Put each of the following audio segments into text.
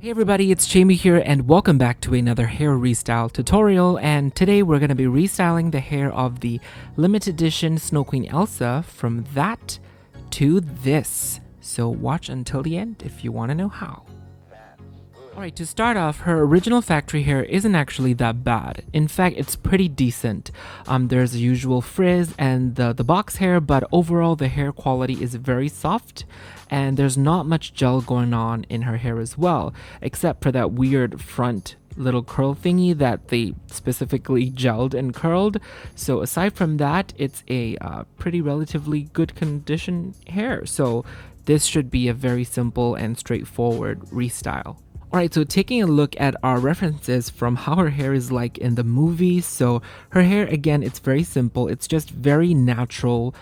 Hey everybody, it's Chaymie here and welcome back to another hair restyle tutorial, and today we're going to be restyling the hair of the limited edition Snow Queen Elsa from that to this. So watch until the end if you want to know how. Alright, to start off, her original factory hair isn't actually that bad. In fact, it's pretty decent. There's the usual frizz and the box hair, but overall the hair quality is very soft and there's not much gel going on in her hair as well, except for that weird front little curl thingy that they specifically gelled and curled. So aside from that, it's a pretty relatively good condition hair. So this should be a very simple and straightforward restyle. Alright, so taking a look at our references from how her hair is like in the movie. So her hair, again, it's very simple. It's just very natural,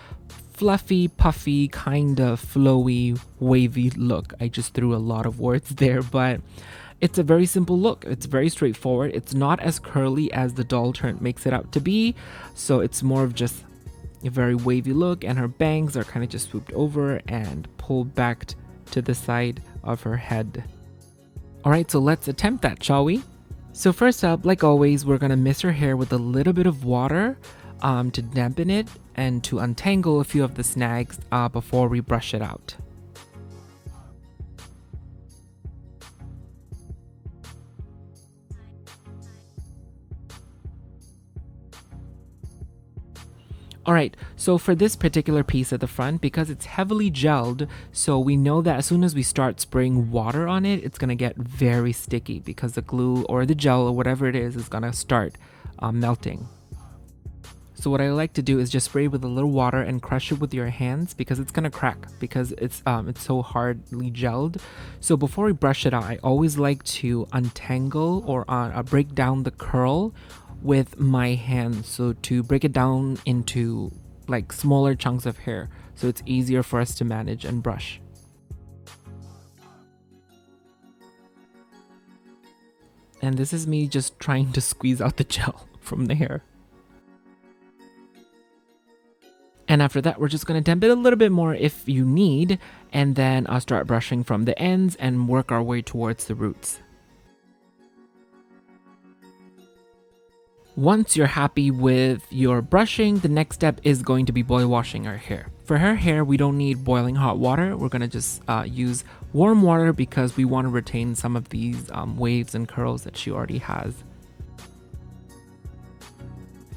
fluffy, puffy, kind of flowy, wavy look. I just threw a lot of words there, but it's a very simple look. It's very straightforward. It's not as curly as the doll turn makes it out to be. So it's more of just a very wavy look, and her bangs are kind of just swooped over and pulled back to the side of her head. Alright, so let's attempt that, shall we? So first up, like always, we're going to mist her hair with a little bit of water to dampen it and to untangle a few of the snags before we brush it out. Alright, so for this particular piece at the front, because it's heavily gelled, so we know that as soon as we start spraying water on it, it's going to get very sticky because the glue or the gel or whatever it is going to start melting. So what I like to do is just spray with a little water and crush it with your hands because it's going to crack because it's so hardly gelled. So before we brush it out, I always like to untangle or break down the curl with my hand, so to break it down into like smaller chunks of hair so it's easier for us to manage and brush. And this is me just trying to squeeze out the gel from the hair. And after that, we're just going to damp it a little bit more if you need, and then I'll start brushing from the ends and work our way towards the roots. Once you're happy with your brushing, the next step is going to be boil washing our hair. For her hair, we don't need boiling hot water. We're going to just use warm water because we want to retain some of these waves and curls that she already has.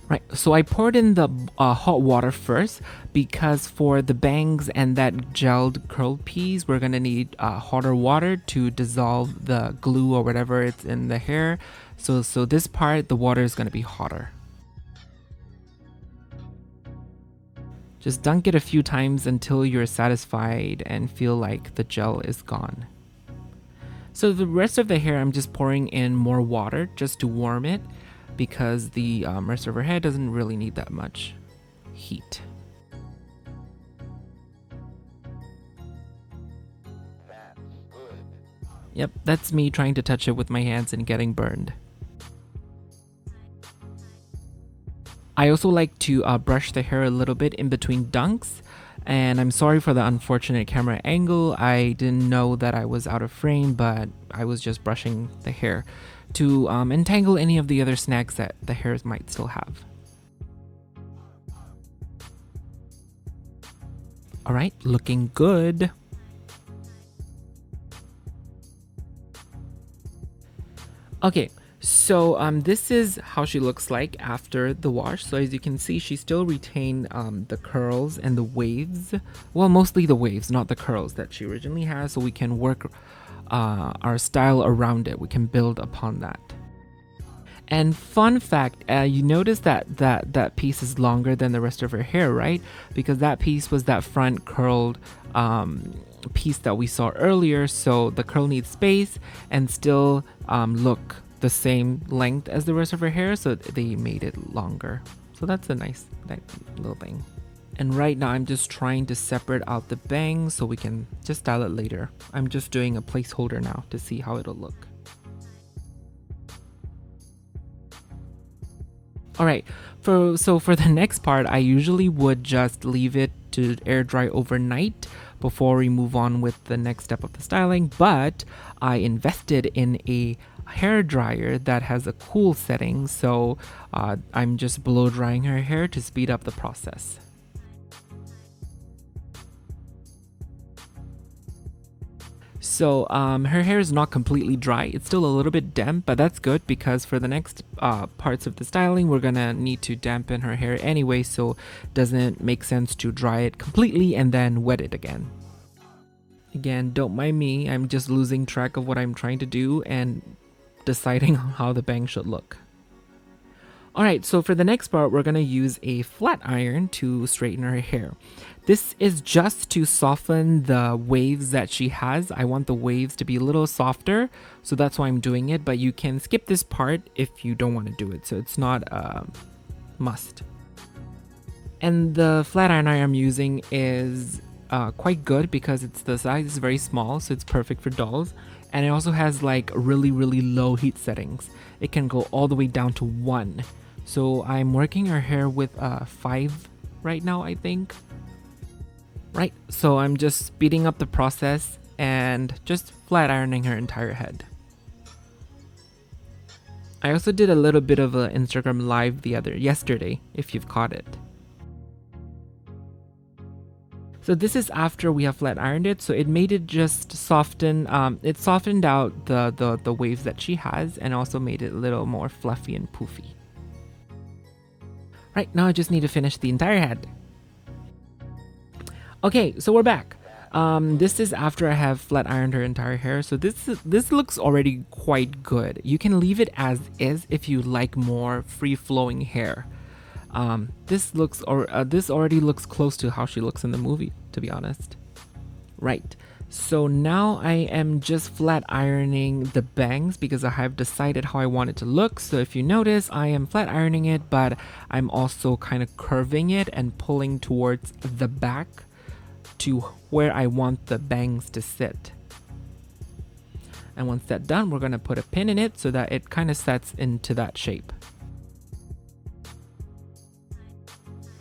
Right, so I poured in the hot water first because for the bangs and that gelled curled piece, we're going to need hotter water to dissolve the glue or whatever it's in the hair. So this part, the water is going to be hotter. Just dunk it a few times until you're satisfied and feel like the gel is gone. So the rest of the hair, I'm just pouring in more water just to warm it because the rest of her hair doesn't really need that much heat. Yep, that's me trying to touch it with my hands and getting burned. I also like to brush the hair a little bit in between dunks, and I'm sorry for the unfortunate camera angle. I didn't know that I was out of frame, but I was just brushing the hair to entangle any of the other snags that the hairs might still have. Alright, looking good. Okay, so this is how she looks like after the wash. So as you can see, she still retained the curls and the waves. Well, mostly the waves, not the curls that she originally has. So we can work our style around it. We can build upon that. And fun fact, you notice that piece is longer than the rest of her hair, right? Because that piece was that front curled piece that we saw earlier. So the curl needs space and still look the same length as the rest of her hair, so they made it longer. So that's a nice little thing. And right now I'm just trying to separate out the bangs so we can just style it later. I'm just doing a placeholder now to see how it'll look. All right, for the next part, I usually would just leave it to air dry overnight before we move on with the next step of the styling, but I invested in a hair dryer that has a cool setting, so I'm just blow drying her hair to speed up the process. So her hair is not completely dry. It's still a little bit damp, but that's good because for the next parts of the styling, we're gonna need to dampen her hair anyway, so it doesn't make sense to dry it completely and then wet it again. Again, don't mind me. I'm just losing track of what I'm trying to do and deciding on how the bang should look. Alright, so for the next part, we're going to use a flat iron to straighten her hair. This is just to soften the waves that she has. I want the waves to be a little softer, so that's why I'm doing it, but you can skip this part if you don't want to do it, so it's not a must. And the flat iron I'm using is quite good because the size is very small, so it's perfect for dolls. And it also has like really low heat settings. It can go all the way down to 1. So I'm working her hair with 5 right now, I think. Right, so I'm just speeding up the process and just flat ironing her entire head. I also did a little bit of an Instagram live yesterday, if you've caught it. So this is after we have flat ironed it, so it made it just soften, it softened out the waves that she has and also made it a little more fluffy and poofy. Right, now I just need to finish the entire head. Okay, so we're back. This is after I have flat ironed her entire hair, so this looks already quite good. You can leave it as is if you like more free-flowing hair. This already looks close to how she looks in the movie, to be honest. Right, so now I am just flat ironing the bangs because I have decided how I want it to look. So if you notice, I am flat ironing it, but I'm also kind of curving it and pulling towards the back to where I want the bangs to sit. And once that's done, we're going to put a pin in it so that it kind of sets into that shape.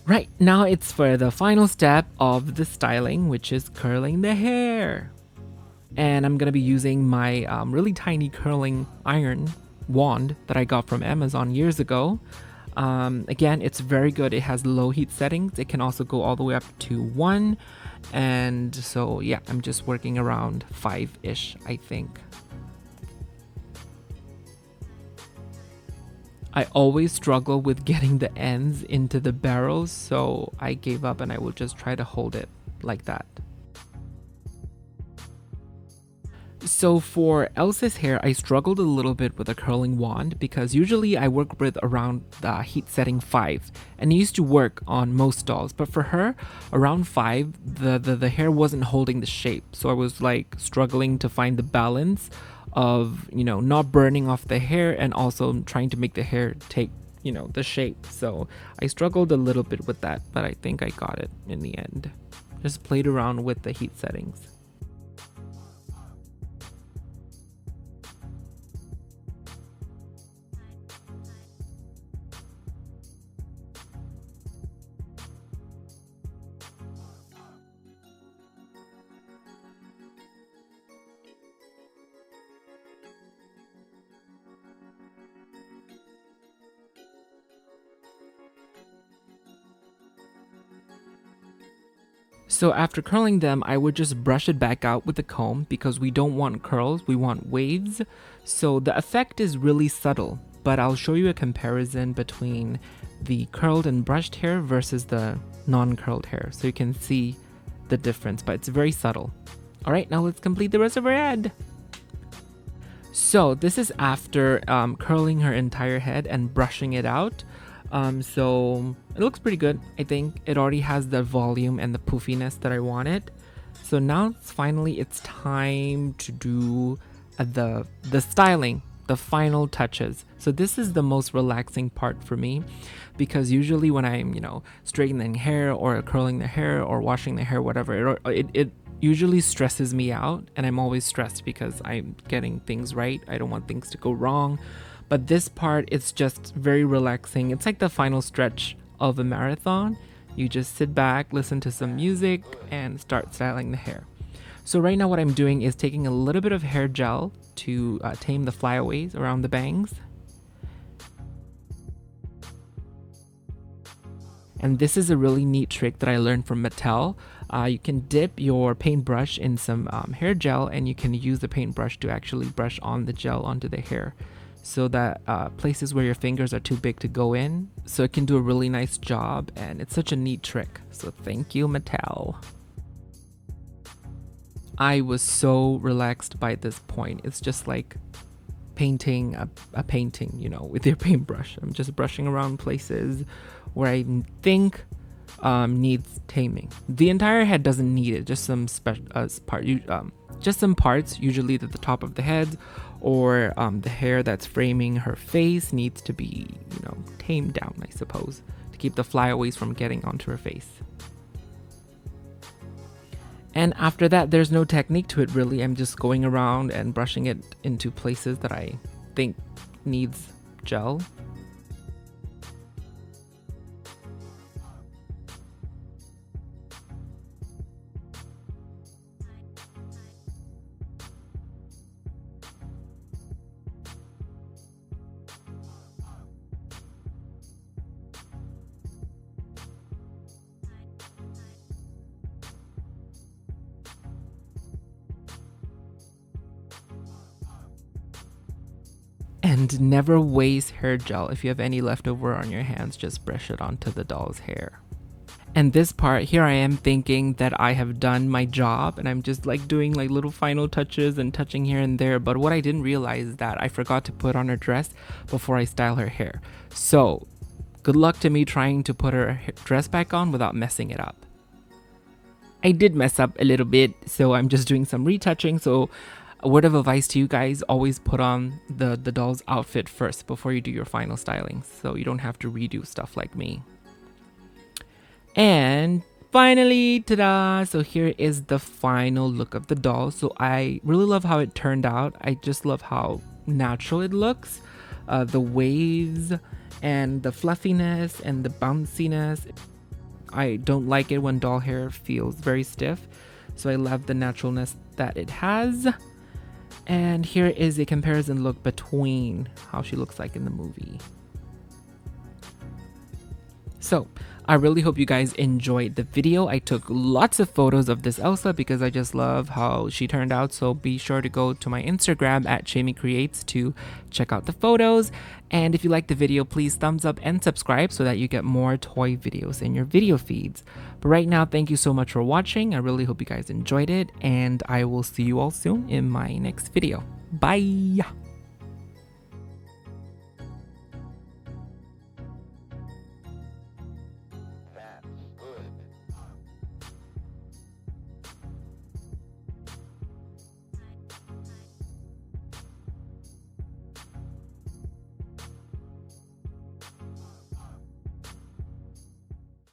Right, now it's for the final step of the styling, which is curling the hair. And I'm going to be using my really tiny curling iron wand that I got from Amazon years ago. Again, it's very good. It has low heat settings. It can also go all the way up to 1. And so, yeah, I'm just working around 5-ish, I think. I always struggle with getting the ends into the barrels, so I gave up and I will just try to hold it like that. So for Elsa's hair, I struggled a little bit with a curling wand because usually I work with around the heat setting 5, and it used to work on most dolls, but for her, around 5, the hair wasn't holding the shape, so I was like struggling to find the balance of, you know, not burning off the hair and also trying to make the hair take, you know, the shape. So I struggled a little bit with that, but I think I got it in the end. Just played around with the heat settings. So after curling them, I would just brush it back out with the comb because we don't want curls, we want waves. So the effect is really subtle, but I'll show you a comparison between the curled and brushed hair versus the non-curled hair so you can see the difference, but it's very subtle. All right, now let's complete the rest of her head. So this is after curling her entire head and brushing it out. So it looks pretty good. I think it already has the volume and the poofiness that I wanted. So now it's time to do the styling, the final touches. So this is the most relaxing part for me because usually when I'm, you know, straightening hair or curling the hair or washing the hair, whatever, it usually stresses me out, and I'm always stressed because I'm getting things right. I don't want things to go wrong. But this part, it's just very relaxing. It's like the final stretch of a marathon. You just sit back, listen to some music, and start styling the hair. So right now what I'm doing is taking a little bit of hair gel to tame the flyaways around the bangs. And this is a really neat trick that I learned from Mattel. You can dip your paintbrush in some hair gel, and you can use the paintbrush to actually brush on the gel onto the hair, so that places where your fingers are too big to go in, so it can do a really nice job, and it's such a neat trick. So thank you, Mattel. I was so relaxed by this point. It's just like painting a painting, you know, with your paintbrush. I'm just brushing around places where I think needs taming. The entire head doesn't need it, just some just some parts, usually at the top of the head, or the hair that's framing her face needs to be, you know, tamed down, I suppose, to keep the flyaways from getting onto her face. And after that, there's no technique to it really. I'm just going around and brushing it into places that I think needs gel. And never waste hair gel. If you have any leftover on your hands, just brush it onto the doll's hair. And this part, here I am thinking that I have done my job, and I'm just like doing like little final touches and touching here and there. But what I didn't realize is that I forgot to put on her dress before I style her hair. So good luck to me trying to put her dress back on without messing it up. I did mess up a little bit, so I'm just doing some retouching. So a word of advice to you guys, always put on the doll's outfit first before you do your final styling, so you don't have to redo stuff like me. And finally, ta-da! So here is the final look of the doll. So I really love how it turned out. I just love how natural it looks. The waves and the fluffiness and the bounciness. I don't like it when doll hair feels very stiff, so I love the naturalness that it has. And here is a comparison look between how she looks like in the movie. So I really hope you guys enjoyed the video. I took lots of photos of this Elsa because I just love how she turned out. So be sure to go to my Instagram at Chaymie Creates to check out the photos. And if you liked the video, please thumbs up and subscribe so that you get more toy videos in your video feeds. But right now, thank you so much for watching. I really hope you guys enjoyed it, and I will see you all soon in my next video. Bye!